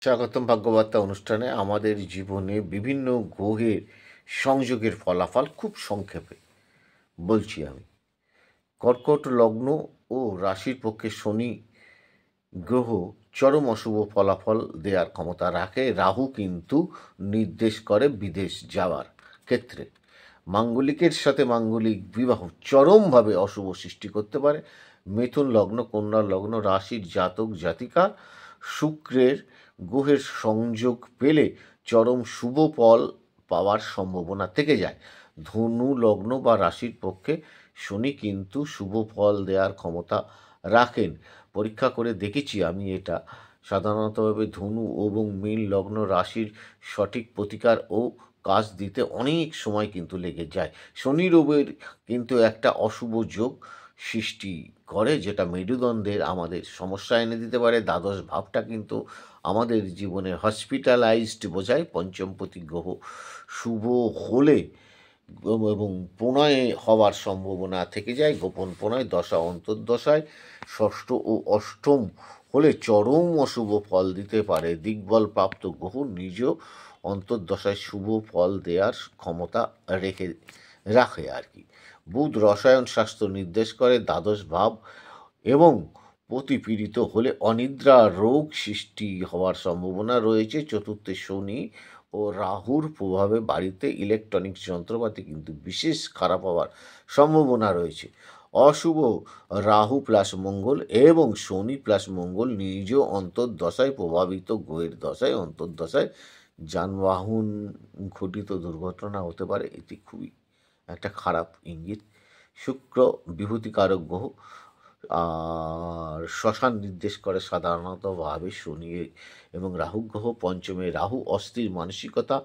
স্বাগতম ভাগ্যবার্তা অনুষ্ঠানে। আমাদের জীবনে বিভিন্ন গ্রহের সংযোগের ফলাফল খুব সংক্ষেপে বলছি আমি। কর্কট লগ্ন ও রাশির পক্ষে শনি গ্রহ চরম অশুভ ফলাফল দেওয়ার ক্ষমতা রাখে। রাহু কিন্তু নির্দেশ করে বিদেশ যাওয়ার ক্ষেত্রে। মাঙ্গলিকের সাথে মাঙ্গলিক বিবাহ চরমভাবে অশুভ সৃষ্টি করতে পারে। মিথুন লগ্ন, কন্যা লগ্ন রাশির জাতক জাতিকা শুক্রের গ্রহের সংযোগ পেলে চরম শুভ ফল পাওয়ার সম্ভাবনা থেকে যায়। ধনু লগ্ন বা রাশির পক্ষে শনি কিন্তু শুভ ফল দেওয়ার ক্ষমতা রাখেন। পরীক্ষা করে দেখেছি আমি এটা। সাধারণতভাবে ধনু এবং মীন লগ্ন রাশির সঠিক প্রতিকার ও কাজ দিতে অনেক সময় কিন্তু লেগে যায়। শনি রবির কিন্তু একটা অশুভ যোগ সৃষ্টি করে, যেটা মেরুদণ্ডের আমাদের সমস্যা এনে দিতে পারে। দ্বাদশ ভাবটা কিন্তু আমাদের জীবনে হসপিটালাইজড বোঝায়। পঞ্চমপতি গ্রহ শুভ হলে এবং প্রণয় হওয়ার সম্ভাবনা থেকে যায়। গোপন প্রণয় দশা অন্তর্দশায় ষষ্ঠ ও অষ্টম হলে চরম অশুভ ফল দিতে পারে। দিগ্বল প্রাপ্ত গ্রহ নিজ অন্তর্দশায় শুভ ফল দেওয়ার ক্ষমতা রাখে আর কি। বুধ রসায়ন শাস্ত্র নির্দেশ করে দ্বাদশ ভাব এবং প্রতিপীড়িত হলে অনিদ্রা রোগ সৃষ্টি হওয়ার সম্ভাবনা রয়েছে। চতুর্থে শনি ও রাহুর প্রভাবে বাড়িতে ইলেকট্রনিক্স যন্ত্রপাতি কিন্তু বিশেষ খারাপ হওয়ার সম্ভাবনা রয়েছে। অশুভ রাহু প্লাস মঙ্গল এবং শনি প্লাস মঙ্গল নিজ অন্তর্দশায় প্রভাবিত গ্রহের দশায় অন্তর্দশায় যানবাহন ঘটিত দুর্ঘটনা হতে পারে। এটি খুবই একটা খারাপ ইঙ্গিত। শুক্র বিভূতিকারক গ্রহ আর শ্মশান নির্দেশ করে সাধারণতভাবে শনি এবং রাহু গ্রহ। পঞ্চমে রাহু অস্থির মানসিকতা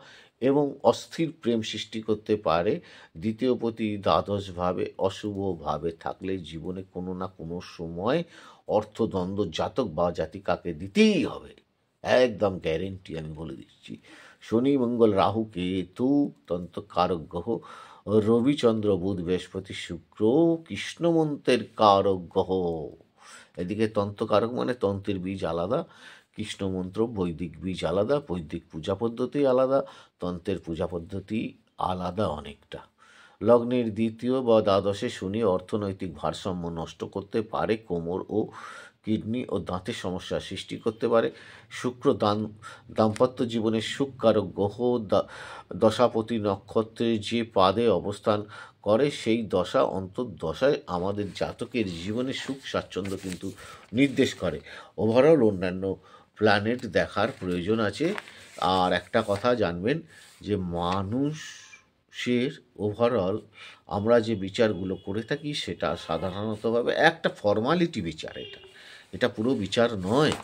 এবং অস্থির প্রেম সৃষ্টি করতে পারে। দ্বিতীয় প্রতি দ্বাদশভাবে অশুভভাবে থাকলে জীবনে কোনো না কোনো সময় অর্থদ্বন্দ্ব জাতক বা জাতিকাকে দিতেই হবে, একদম গ্যারেন্টি আমি বলে দিচ্ছি। শনি মঙ্গল রাহু কেতু তন্ত্রকারক গ্রহ। রবিচন্দ্র বুধ বৃহস্পতি শুক্র কৃষ্ণমন্ত্রের কারক গ্রহ। এদিকে তন্ত্রকারক মানে তন্ত্রের বীজ আলাদা, কৃষ্ণমন্ত্র বৈদিক বীজ আলাদা, বৈদিক পূজা পদ্ধতি আলাদা, তন্ত্রের পূজা পদ্ধতি আলাদা অনেকটা। লগ্নের দ্বিতীয় বা দ্বাদশে শনি অর্থনৈতিক ভারসাম্য নষ্ট করতে পারে। কোমর ও কিডনি ও দাঁতের সমস্যা সৃষ্টি করতে পারে। শুক্র দাম্পত্য জীবনে সুখকারক গ্রহ। দশাপতি নক্ষত্রে যে পাদে অবস্থান করে সেই দশা অন্তর্দশায় আমাদের জাতকের জীবনে সুখ স্বাচ্ছন্দ্য কিন্তু নির্দেশ করে। ওভারঅল অন্যান্য প্ল্যানেট দেখার প্রয়োজন আছে। আর একটা কথা জানবেন যে মানুষের ওভারঅল আমরা যে বিচারগুলো করে থাকি সেটা সাধারণতভাবে একটা ফর্মালিটি বিচার। এটা পুরো বিচার নয়।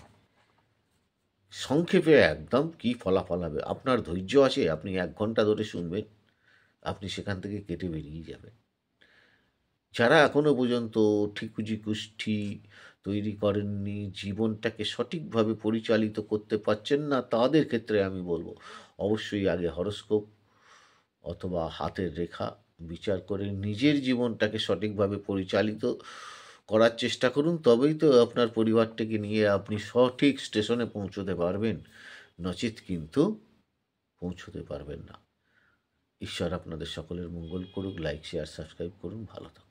সংক্ষেপে একদম কি ফলাফল হবে, আপনার ধৈর্য আছে, আপনি 1 ঘন্টা ধরে শুনবেন, আপনি সেখান থেকে কেটে বেরিয়ে যাবেন। যারা এখনো পর্যন্ত ঠিকুজি কুষ্ঠি তৈরি করেননি, জীবনটাকে সঠিকভাবে পরিচালিত করতে পারছেন না, তাদের ক্ষেত্রে আমি বলবো অবশ্যই আগে হরোস্কোপ অথবা হাতের রেখা বিচার করে নিজের জীবনটাকে সঠিকভাবে পরিচালিত করার চেষ্টা করুন। তবেই তো আপনার পরিবারটাকে নিয়ে আপনি সঠিক স্টেশনে পৌঁছতে পারবেন, নচিত কিন্তু পৌঁছতে পারবেন না। ঈশ্বর আপনাদের সকলের মঙ্গল করুক। লাইক শেয়ার সাবস্ক্রাইব করুন। ভালো থাকুন।